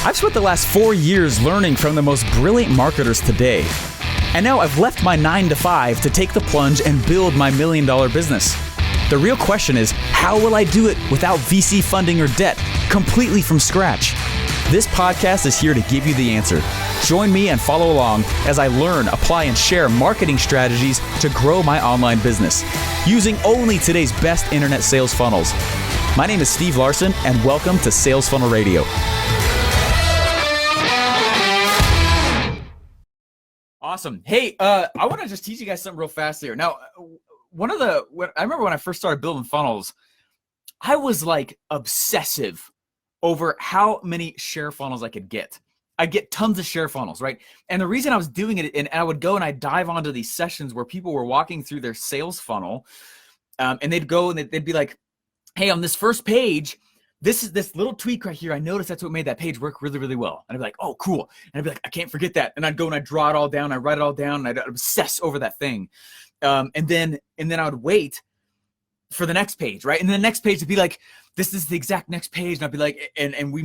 I've spent the last 4 years learning from the most brilliant marketers today. And now I've left my 9-to-5 to take the plunge and build my $1 million business. The real question is, how will I do it without VC funding or debt, completely from scratch? This podcast is here to give you the answer. Join me and follow along as I learn, apply, and share marketing strategies to grow my online business using only today's best internet sales funnels. My name is Steve Larsen, and welcome to Sales Funnel Radio. Awesome. Hey, I want to just teach you guys something real fast here. Now, I remember when I first started building funnels, I was like obsessive over how many share funnels I could get. I'd get tons of share funnels, right? And the reason I was doing it, and I would go and I'd dive onto these sessions where people were walking through their sales funnel, and they'd go and they'd be like, hey, on this first page, this little tweak right here, I noticed that's what made that page work really, really well. And I'd be like, oh, cool. And I'd be like, I can't forget that. And I'd go and I'd draw it all down, I'd write it all down, and I'd obsess over that thing. And then I would wait for the next page, right? And then the next page would be like, this is the exact next page. And I'd be like, and we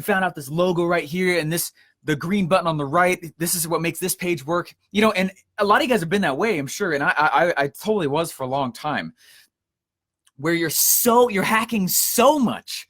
found out this logo right here, and the green button on the right, this is what makes this page work. You know, and a lot of you guys have been that way, I'm sure. And I totally was for a long time, where you're hacking so much,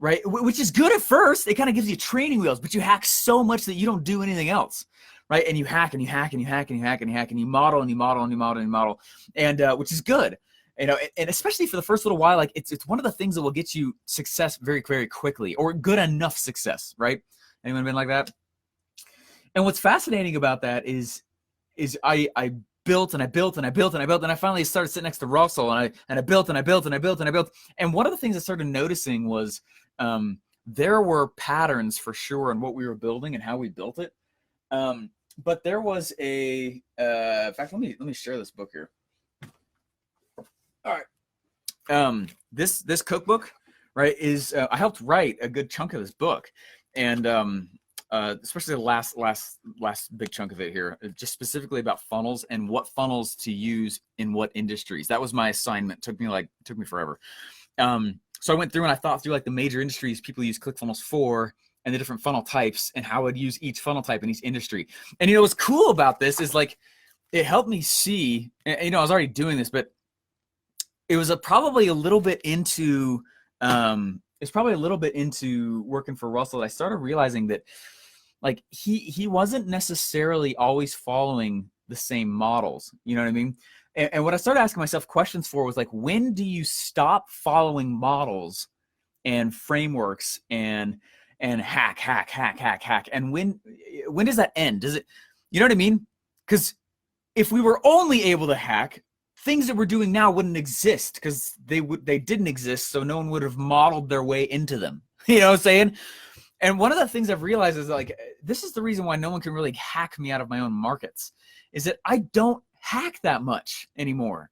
right? Which is good at first. It kind of gives you training wheels, but you hack so much that you don't do anything else, right? And you hack and you hack and you hack and you hack and you hack and you model and you model and you model and you model, and which is good, you know. And especially for the first little while, like it's one of the things that will get you success very, very quickly, or good enough success, right? Anyone been like that? And what's fascinating about that is I built and I built and I built and I built, and I finally started sitting next to Russell, and I built and I built and I built and I built. And one of the things I started noticing was there were patterns for sure in what we were building and how we built it. But there was in fact, let me share this book here. All right. This cookbook, right, is I helped write a good chunk of this book, and especially the last big chunk of it here, just specifically about funnels and what funnels to use in what industries. That was my assignment. Took me forever. So I went through and I thought through like the major industries people use ClickFunnels for, and the different funnel types, and how I'd use each funnel type in each industry. And you know what's cool about this is like it helped me see. And, you know, I was already doing this, but it was probably a little bit into working for Russell. I started realizing that like he wasn't necessarily always following the same models. You know what I mean? And what I started asking myself questions for was like, when do you stop following models and frameworks and hack? And when does that end? Does it, you know what I mean? Because if we were only able to hack, things that we're doing now wouldn't exist, because they didn't exist, so no one would have modeled their way into them. You know what I'm saying? And one of the things I've realized is like, this is the reason why no one can really hack me out of my own markets, is that I don't hack that much anymore.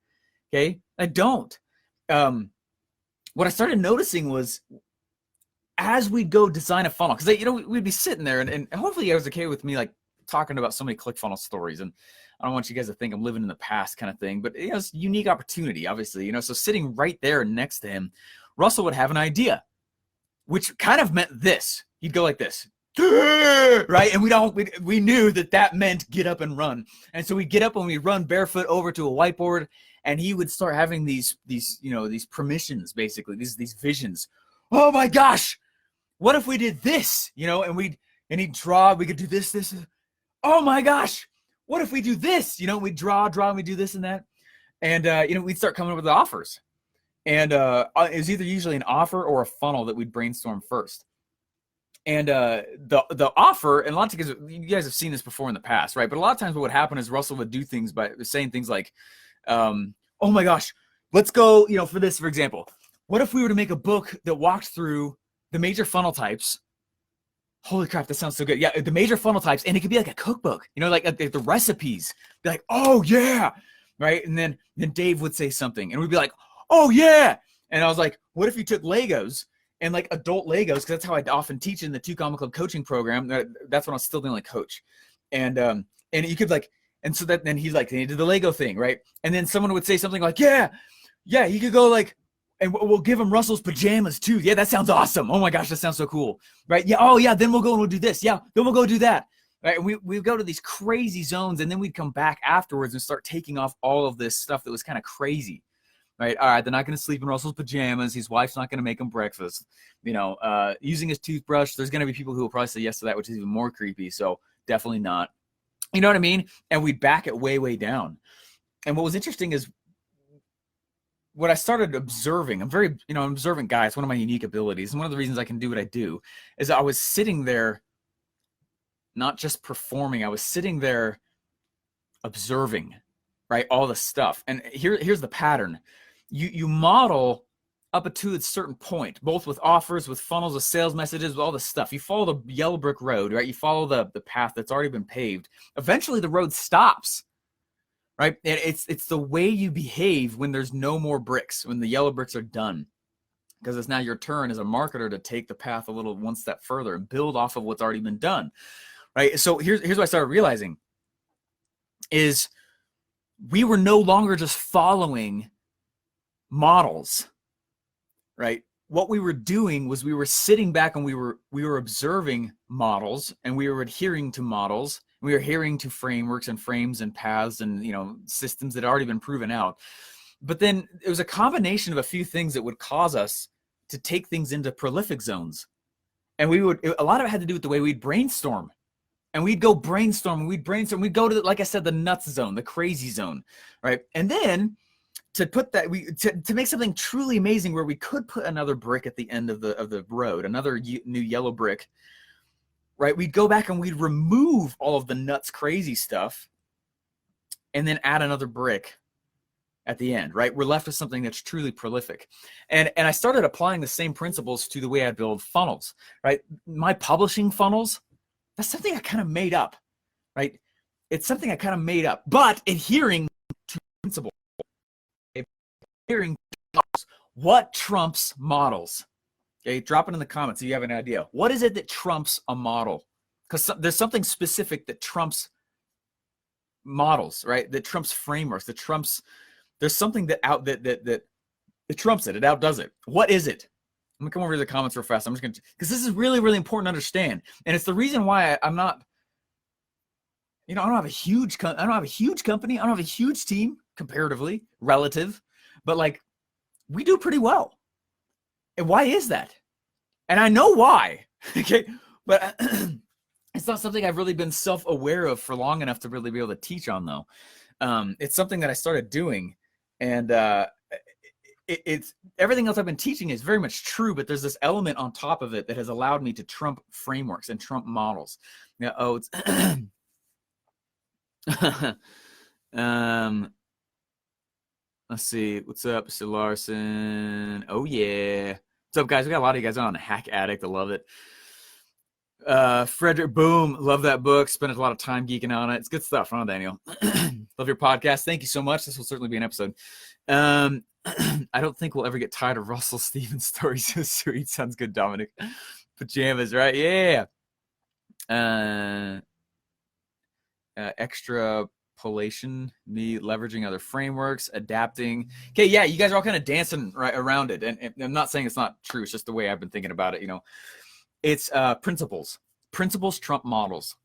Okay? I don't. What I started noticing was, as we'd go design a funnel, because you know, we'd be sitting there, and hopefully you guys are okay with me like talking about so many ClickFunnels stories, and I don't want you guys to think I'm living in the past kind of thing, but you know, it's a unique opportunity, obviously, you know. So sitting right there next to him, Russell would have an idea, which kind of meant this. He'd go like this, right? And we knew that meant get up and run. And so we'd get up and we'd run barefoot over to a whiteboard, and he would start having these permissions, basically, these visions. Oh my gosh, what if we did this? You know, and he'd draw, we could do this. Oh my gosh, what if we do this? You know, we'd draw, and we do this and that. And, you know, we'd start coming up with the offers. And it was either usually an offer or a funnel that we'd brainstorm first. And the offer, and a lot of times, you guys have seen this before in the past, right? But a lot of times what would happen is Russell would do things by saying things like, oh my gosh, let's go, you know, for example, what if we were to make a book that walked through the major funnel types? Holy crap, that sounds so good. Yeah, the major funnel types, and it could be like a cookbook, you know, like the recipes. Be like, oh yeah, right? And then Dave would say something, and we'd be like, oh yeah. And I was like, what if you took Legos, and like adult Legos, because that's how I often teach in the 2 Comma Club coaching program. That's when I was still the only coach. And you could like, and so that then he did the Lego thing, right? And then someone would say something like, yeah, you could go like, And we'll give them Russell's pajamas too. Yeah, that sounds awesome. Oh my gosh, that sounds so cool. Right? Yeah. Oh yeah. Then we'll go and we'll do this. Yeah. Then we'll go do that. Right? And we go to these crazy zones, and then we'd come back afterwards and start taking off all of this stuff that was kind of crazy. Right? All right. They're not going to sleep in Russell's pajamas. His wife's not going to make him breakfast. Using his toothbrush. There's going to be people who will probably say yes to that, which is even more creepy. So definitely not. You know what I mean? And we'd back it way, way down. And what was interesting is what I started observing. I'm very, I'm an observant guy. It's one of my unique abilities. And one of the reasons I can do what I do is I was sitting there, not just performing. I was sitting there observing, right? All the stuff. And here's the pattern. You model up to a certain point, both with offers, with funnels, with sales messages, with all the stuff. You follow the yellow brick road, right? You follow the path that's already been paved. Eventually the road stops. Right? And it's the way you behave when there's no more bricks, when the yellow bricks are done. Because it's now your turn as a marketer to take the path a little one step further and build off of what's already been done. Right? So here's what I started realizing is we were no longer just following models. Right? What we were doing was we were sitting back and we were observing models, and we were adhering to models. We were adhering to frameworks and frames and paths and systems that had already been proven out. But then it was a combination of a few things that would cause us to take things into prolific zones. And a lot of it had to do with the way we'd brainstorm. And we'd go brainstorm, we'd go to, like I said, the nuts zone, the crazy zone, right? And then to put that, to make something truly amazing where we could put another brick at the end of the road, another new yellow brick, right? We'd go back and we'd remove all of the nuts crazy stuff and then add another brick at the end, right? We're left with something that's truly prolific. And I started applying the same principles to the way I build funnels, right? My publishing funnels, that's something I kind of made up, right? It's something I kind of made up, but adhering to principle. Adhering to what trumps models? Okay, drop it in the comments if you have an idea. What is it that trumps a model? Because there's something specific that trumps models, right? That trumps frameworks. There's something that trumps it. It outdoes it. What is it? I'm gonna come over to the comments real fast. I'm just gonna, because this is really, really important to understand, and it's the reason why I'm not. I don't have a huge company. I don't have a huge team comparatively, relative, but like we do pretty well. And why is that? And I know why, okay? But it's not something I've really been self-aware of for long enough to really be able to teach on, though. It's something that I started doing, and it's everything else I've been teaching is very much true, but there's this element on top of it that has allowed me to trump frameworks and trump models. It's let's see. What's up, Mr. Larsen? Oh, yeah. What's up, guys? We got a lot of you guys on Hack Addict. I love it. Frederick, boom. Love that book. Spent a lot of time geeking on it. It's good stuff, huh, Daniel? Love your podcast. Thank you so much. This will certainly be an episode. I don't think we'll ever get tired of Russell Stevens' stories. So sweet. Sounds good, Dominic. Pajamas, right? Yeah. Extrapolation, me leveraging other frameworks, adapting. Okay, yeah, you guys are all kind of dancing right around it, and I'm not saying it's not true. It's just the way I've been thinking about it. It's principles. Principles trump models.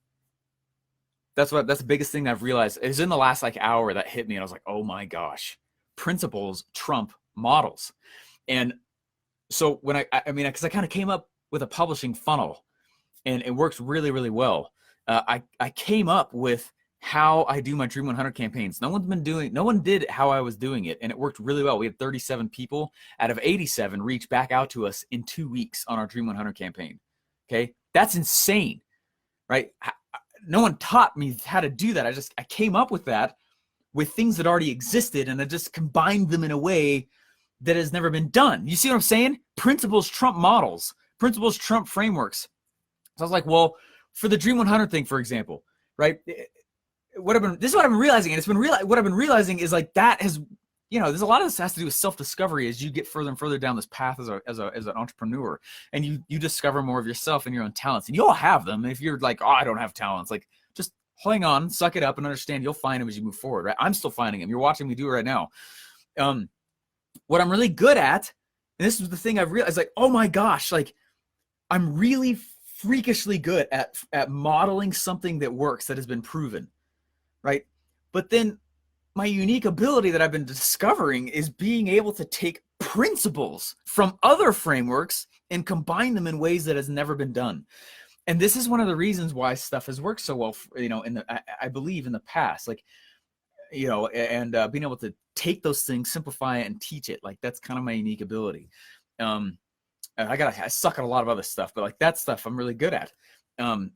That's the biggest thing I've realized. It was in the last hour that hit me, and I was like, oh my gosh, principles trump models. And so when because I kind of came up with a publishing funnel, and it works really, really well. I came up with how I do my Dream 100 campaigns. No one did how I was doing it, and it worked really well. We had 37 people out of 87 reach back out to us in 2 weeks on our Dream 100 campaign. Okay, that's insane, right? No one taught me how to do that. I came up with that with things that already existed, and I just combined them in a way that has never been done. You see what I'm saying? Principles trump models. Principles trump frameworks. So I was like, well, for the Dream 100 thing, for example, right? This is what I've been realizing, and what I've been realizing is that has, there's a lot of this has to do with self-discovery as you get further and further down this path as an entrepreneur, and you discover more of yourself and your own talents, and you all have them. And if you're like, oh, I don't have talents, like just hang on, suck it up, and understand you'll find them as you move forward, right? I'm still finding them. You're watching me do it right now. What I'm really good at And this was the thing I realized, like, oh my gosh, like I'm really freakishly good at modeling something that works, that has been proven, right? But then my unique ability that I've been discovering is being able to take principles from other frameworks and combine them in ways that has never been done. And this is one of the reasons why stuff has worked so well, I believe in the past, like, and being able to take those things, simplify it, and teach it. Like, that's kind of my unique ability. I suck at a lot of other stuff, but like that stuff I'm really good at.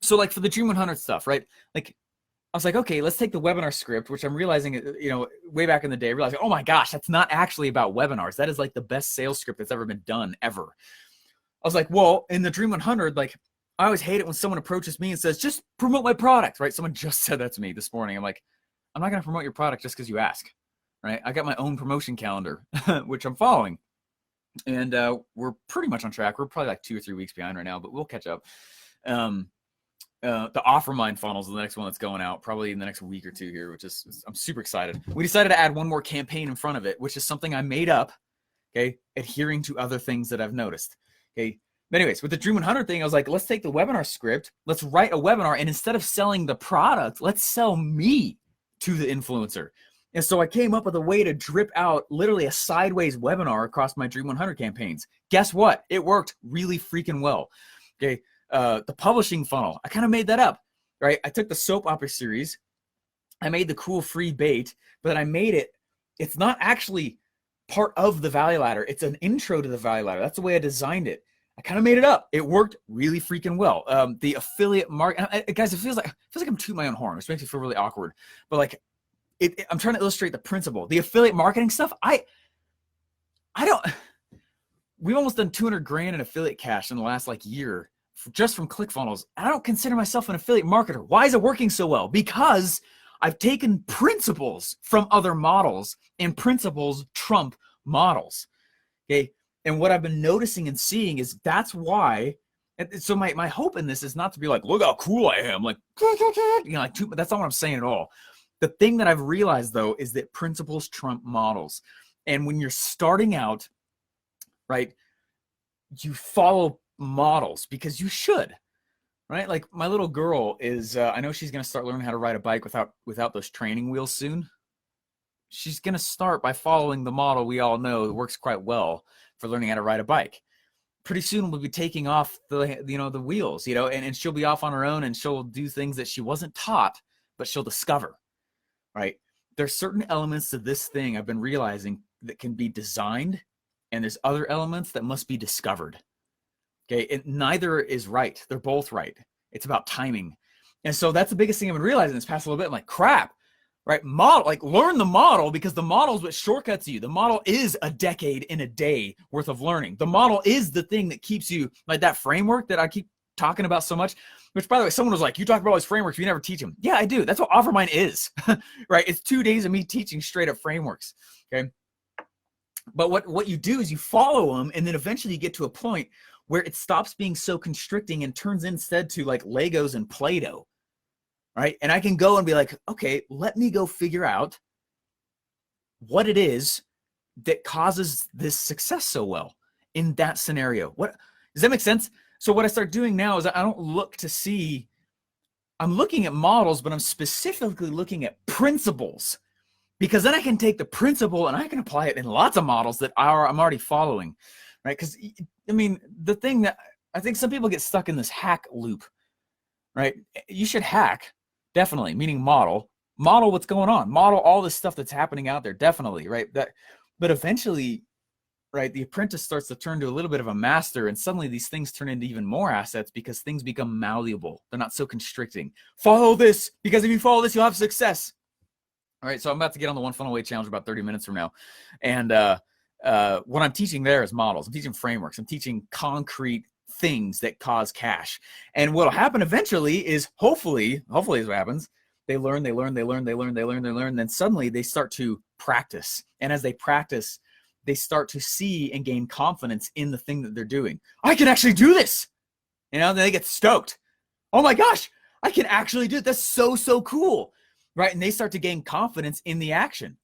So like for the Dream 100 stuff, right? Like I was like, okay, let's take the webinar script, which I'm realizing, way back in the day, realizing, oh my gosh, that's not actually about webinars. That is like the best sales script that's ever been done ever. I was like, well, in the Dream 100, like I always hate it when someone approaches me and says, just promote my product, right? Someone just said that to me this morning. I'm like, I'm not going to promote your product just because you ask, right? I got my own promotion calendar, which I'm following. And we're pretty much on track. We're probably like 2 or 3 weeks behind right now, but we'll catch up. The offer mine funnels is the next one that's going out probably in the next week or two here, which is, I'm super excited. We decided to add one more campaign in front of it, which is something I made up, okay, adhering to other things that I've noticed, okay. But anyways, with the Dream 100 thing, I was like, let's take the webinar script, let's write a webinar, and instead of selling the product, let's sell me to the influencer. And so I came up with a way to drip out literally a sideways webinar across my Dream 100 campaigns. Guess what? It worked really freaking well. Okay. The publishing funnel, I kind of made that up, right? I took the soap opera series, I made the cool free bait, but I made it, it's not actually part of the value ladder. It's an intro to the value ladder. That's the way I designed it. I kind of made it up. It worked really freaking well. The affiliate market, guys, it feels like I'm tooting my own horn, which makes me feel really awkward. But like, I'm trying to illustrate the principle. The affiliate marketing stuff, I don't. We've almost done 200 grand in affiliate cash in the last like year, just from ClickFunnels. I don't consider myself an affiliate marketer. Why is it working so well? Because I've taken principles from other models, and principles trump models. Okay. And what I've been noticing and seeing is that's why. So my hope in this is not to be like, look how cool I am. Like, that's not what I'm saying at all. The thing that I've realized though, is that principles trump models. And when you're starting out, right, you follow models because you should, right? Like my little girl is, I know she's going to start learning how to ride a bike without those training wheels soon. She's going to start by following the model we all know that works quite well for learning how to ride a bike. Pretty soon we'll be taking off the wheels, and she'll be off on her own, and she'll do things that she wasn't taught, but she'll discover, right? There's certain elements to this thing I've been realizing that can be designed, and there's other elements that must be discovered. Okay, and neither is right. They're both right. It's about timing. And so that's the biggest thing I've been realizing this past little bit. I'm like, crap, right? Model, like learn the model, because the model is what shortcuts you. The model is a decade in a day worth of learning. The model is the thing that keeps you, like that framework that I keep talking about so much, which by the way, someone was like, you talk about all these frameworks, you never teach them. Yeah, I do. That's what OfferMind is, right? It's 2 days of me teaching straight up frameworks. Okay. But what you do is you follow them, and then eventually you get to a point where it stops being so constricting and turns instead to like Legos and Play-Doh, right? And I can go and be like, okay, let me go figure out what it is that causes this success so well in that scenario. What does that make sense? So what I start doing now is I don't look to see, I'm looking at models, but I'm specifically looking at principles, because then I can take the principle and I can apply it in lots of models that I'm already following, right? Because I mean, the thing that I think some people get stuck in this hack loop, right? You should hack, definitely, meaning model what's going on, model all this stuff that's happening out there, definitely, right? But eventually, right, the apprentice starts to turn to a little bit of a master, and suddenly these things turn into even more assets because things become malleable. They're not so constricting. Follow this, because if you follow this, you'll have success. All right, so I'm about to get on the One Funnel Away Challenge about 30 minutes from now. And what I'm teaching there is models. I'm teaching frameworks. I'm teaching concrete things that cause cash. And what'll happen eventually is hopefully is what happens. They learn, and then suddenly they start to practice. And as they practice, they start to see and gain confidence in the thing that they're doing. I can actually do this. Then they get stoked. Oh my gosh, I can actually do it. That's so cool. Right? And they start to gain confidence in the action.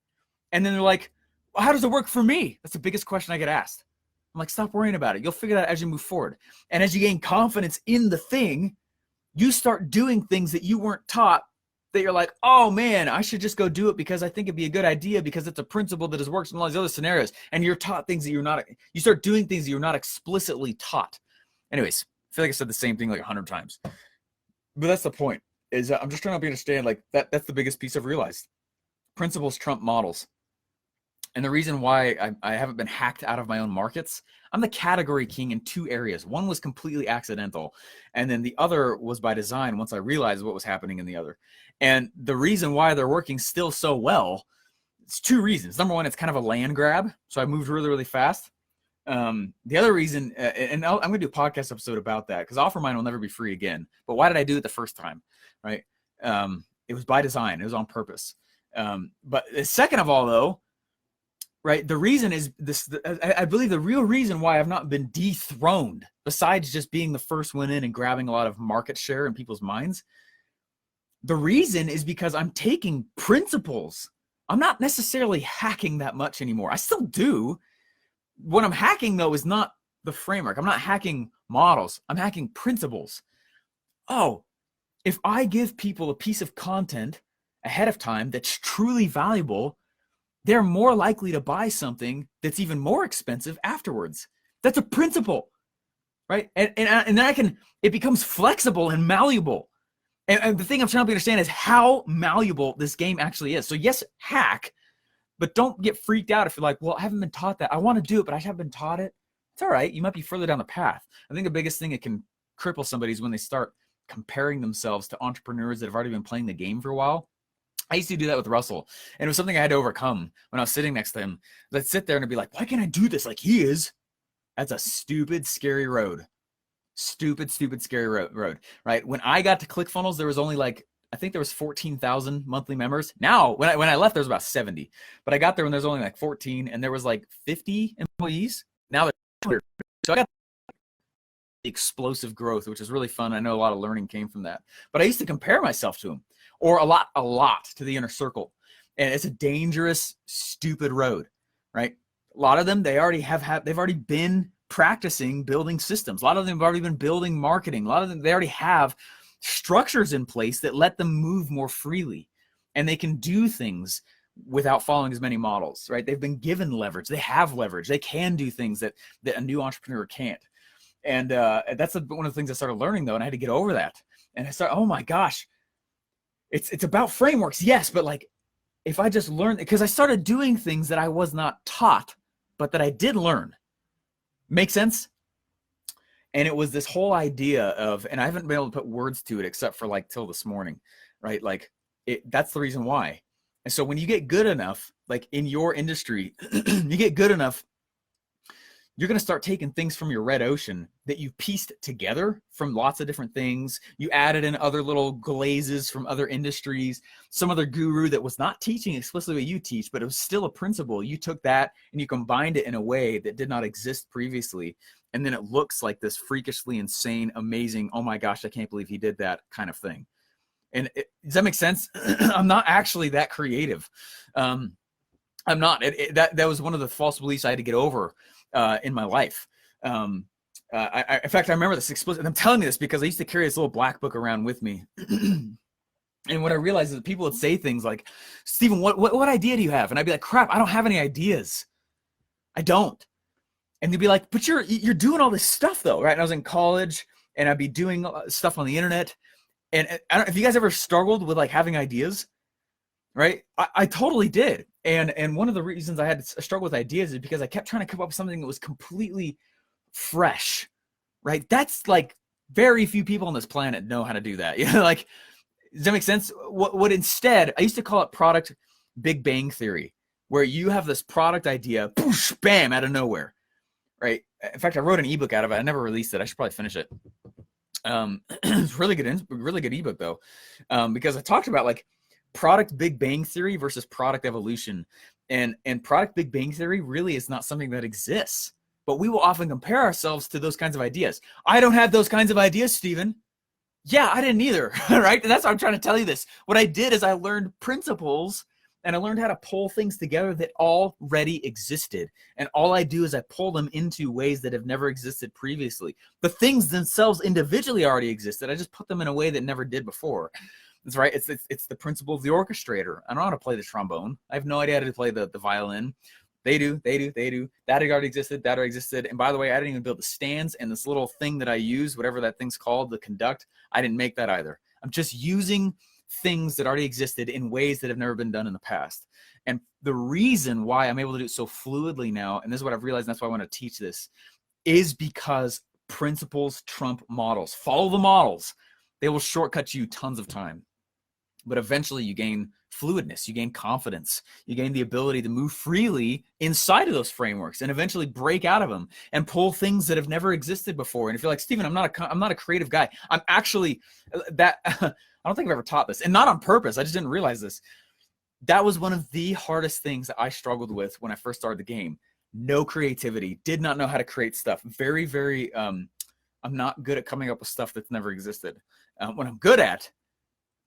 And then they're like, well, how does it work for me? That's the biggest question I get asked. I'm like, stop worrying about it. You'll figure that out as you move forward. And as you gain confidence in the thing, you start doing things that you weren't taught, that you're like, oh man, I should just go do it because I think it'd be a good idea because it's a principle that has worked in all these other scenarios. And you're taught things that you start doing things that you're not explicitly taught. Anyways, I feel like I said the same thing like 100 times. But that's the point, is I'm just trying to help you understand, like, that's the biggest piece I've realized. Principles trump models. And the reason why I haven't been hacked out of my own markets, I'm the category king in 2 areas. One was completely accidental, and then the other was by design once I realized what was happening in the other. And the reason why they're working still so well, it's 2 reasons. Number one, it's kind of a land grab, so I moved really, really fast. The other reason, and I'm going to do a podcast episode about that, because OfferMind will never be free again. But why did I do it the first time, right? It was by design. It was on purpose. But second of all, though, right, the reason is this. I believe the real reason why I've not been dethroned, besides just being the first one in and grabbing a lot of market share in people's minds, the reason is because I'm taking principles. I'm not necessarily hacking that much anymore. I still do. What I'm hacking, though, is not the framework. I'm not hacking models. I'm hacking principles. Oh, if I give people a piece of content ahead of time that's truly valuable, they're more likely to buy something that's even more expensive afterwards. That's a principle, right? And then it becomes flexible and malleable. And the thing I'm trying to understand is how malleable this game actually is. So yes, hack, but don't get freaked out if you're like, well, I haven't been taught that. I want to do it, but I haven't been taught it. It's all right. You might be further down the path. I think the biggest thing that can cripple somebody is when they start comparing themselves to entrepreneurs that have already been playing the game for a while. I used to do that with Russell, and it was something I had to overcome when I was sitting next to him. I'd sit there and I'd be like, why can't I do this like he is? That's a stupid, scary road. Stupid, scary road, right? When I got to ClickFunnels, there was only like, I think there was 14,000 monthly members. Now, when I left, there was about 70. But I got there when there was only like 14, and there was like 50 employees. Now there's 200. So I got explosive growth, which is really fun. I know a lot of learning came from that. But I used to compare myself to him, or a lot to the inner circle. And it's a dangerous, stupid road, right? A lot of them, they've already been practicing building systems. A lot of them have already been building marketing. A lot of them, they already have structures in place that let them move more freely. And they can do things without following as many models, right? They've been given leverage. They have leverage. They can do things that a new entrepreneur can't. And that's one of the things I started learning, though, and I had to get over that. And I started, oh my gosh, it's about frameworks, yes, but like, if I just learned, because I started doing things that I was not taught, but that I did learn. Make sense? And it was this whole idea of, and I haven't been able to put words to it except for like till this morning, right? Like that's the reason why. And so when you get good enough, like in your industry, you get good enough, you're going to start taking things from your red ocean that you pieced together from lots of different things. You added in other little glazes from other industries, some other guru that was not teaching explicitly what you teach, but it was still a principle. You took that and you combined it in a way that did not exist previously. And then it looks like this freakishly insane, amazing, oh my gosh, I can't believe he did that kind of thing. And does that make sense? I'm not actually that creative. I'm not. That was one of the false beliefs I had to get over in my life. In fact, I remember this explicit, and I'm telling you this because I used to carry this little black book around with me. And what I realized is that people would say things like, Stephen, what idea do you have? And I'd be like, crap, I don't have any ideas. I don't. And they'd be like, but you're doing all this stuff though, right? And I was in college and I'd be doing stuff on the internet. And I don't, if you guys ever struggled with like having ideas, right? I totally did. And one of the reasons I had to struggle with ideas is because I kept trying to come up with something that was completely fresh, right? That's like very few people on this planet know how to do that. You know, like, does that make sense? What instead, I used to call it product Big Bang Theory, where you have this product idea, poosh, bam, out of nowhere, right? In fact, I wrote an ebook out of it. I never released it. I should probably finish it. It's really good ebook though, because I talked about like product Big Bang Theory versus product evolution, and product Big Bang Theory really is not something that exists, but we will often compare ourselves to those kinds of ideas. I don't have those kinds of ideas, Stephen. Yeah, I didn't either, right? And that's why I'm trying to tell you this. What I did is I learned principles And I learned how to pull things together that already existed. And all I do is I pull them into ways that have never existed previously. The things themselves individually already existed. I just put them in a way that never did before. That's right. It's the principle of the orchestrator. I don't know how to play the trombone. I have no idea how to play the violin. They do. That already existed. And by the way, I didn't even build the stands and this little thing that I use, whatever that thing's called, the conduct. I didn't make that either. I'm just using things that already existed in ways that have never been done in the past. And the reason why I'm able to do it so fluidly now, and this is what I've realized, and that's why I want to teach this, is because principles trump models. Follow the models. They will shortcut you tons of time. But eventually you gain fluidness, you gain confidence, you gain the ability to move freely inside of those frameworks and eventually break out of them and pull things that have never existed before. And if you're like, Stephen, I'm not a creative guy. I'm actually that. I don't think I've ever taught this, and not on purpose. I just didn't realize this. That was one of the hardest things that I struggled with when I first started the game. No creativity, did not know how to create stuff. Very, very, I'm not good at coming up with stuff that's never existed. What I'm good at,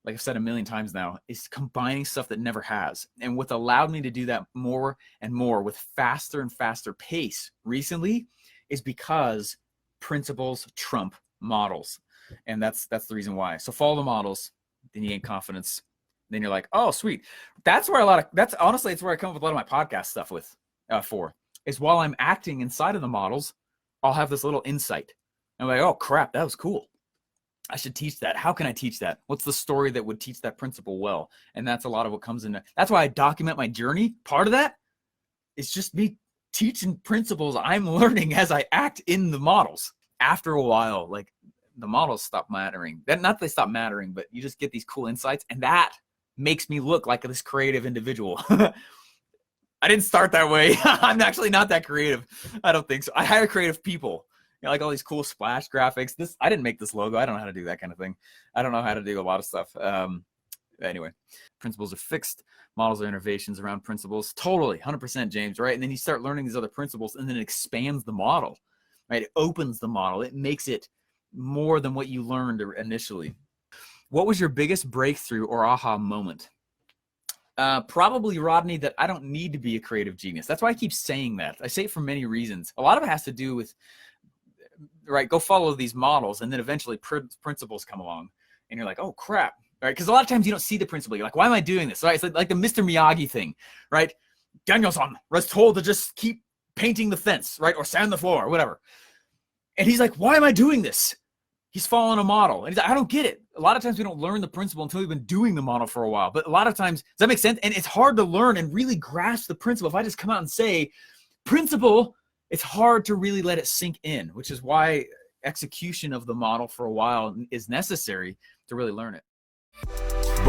like I've said a million times now, is combining stuff that never has. And what allowed me to do that more and more with faster and faster pace recently is because principles trump models. And that's the reason why. So follow the models, then you gain confidence. Then you're like, oh, sweet. That's where honestly, it's where I come up with a lot of my podcast stuff is while I'm acting inside of the models, I'll have this little insight. I'm like, oh crap, that was cool. I should teach that. How can I teach that? What's the story that would teach that principle well? And that's a lot of what comes into. That's why I document my journey. Part of that is just me teaching principles I'm learning as I act in the models. After a while, like the models stop mattering. Not that they stop mattering, but you just get these cool insights, and that makes me look like this creative individual. I didn't start that way. I'm actually not that creative. I don't think so. I hire creative people. You know, like all these cool splash graphics. I didn't make this logo. I don't know how to do that kind of thing. I don't know how to do a lot of stuff. Anyway, principles are fixed. Models are innovations around principles. Totally, 100%, James, right? And then you start learning these other principles, and then it expands the model, right? It opens the model. It makes it more than what you learned initially. What was your biggest breakthrough or aha moment? Probably, Rodney, that I don't need to be a creative genius. That's why I keep saying that. I say it for many reasons. A lot of it has to do with, right, go follow these models, and then eventually principles come along, and you're like, oh, crap, right? Because a lot of times you don't see the principle. You're like, why am I doing this? Right? It's like the Mr. Miyagi thing, right? Danielson was told to just keep painting the fence, right, or sand the floor, or whatever. And he's like, why am I doing this? He's following a model. And he's like, I don't get it. A lot of times we don't learn the principle until we've been doing the model for a while. But a lot of times, does that make sense? And it's hard to learn and really grasp the principle. If I just come out and say, principle, it's hard to really let it sink in, which is why execution of the model for a while is necessary to really learn it.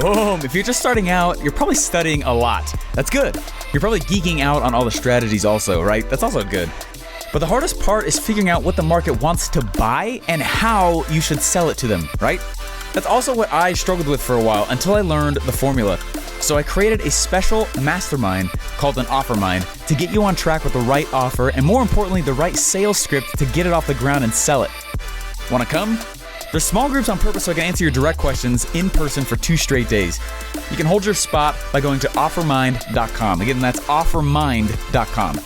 Boom. If you're just starting out, you're probably studying a lot. That's good. You're probably geeking out on all the strategies also, right? That's also good. But the hardest part is figuring out what the market wants to buy and how you should sell it to them, right? That's also what I struggled with for a while until I learned the formula. So I created a special mastermind called an offer mind to get you on track with the right offer and, more importantly, the right sales script to get it off the ground and sell it. Want to come? There's small groups on purpose so I can answer your direct questions in person for 2 straight days. You can hold your spot by going to offermind.com. Again, that's offermind.com.